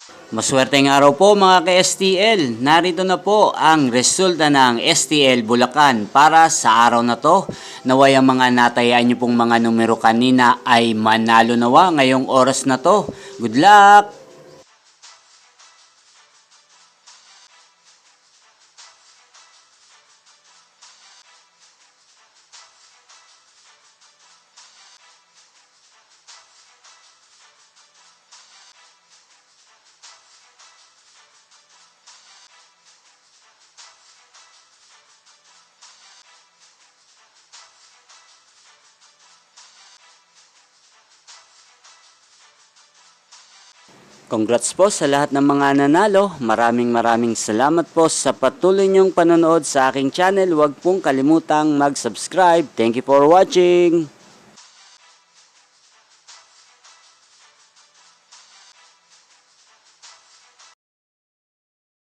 Maswerteng araw po mga ka-STL. Narito na po ang resulta ng STL Bulacan para sa araw na to. Naway ang mga natayaan nyo pong mga numero kanina ay manalo nawa ngayong oras na to. Good luck! Congrats po sa lahat ng mga nanalo. Maraming salamat po sa patuloy niyong panonood sa aking channel. Huwag pong kalimutang mag-subscribe. Thank you for watching!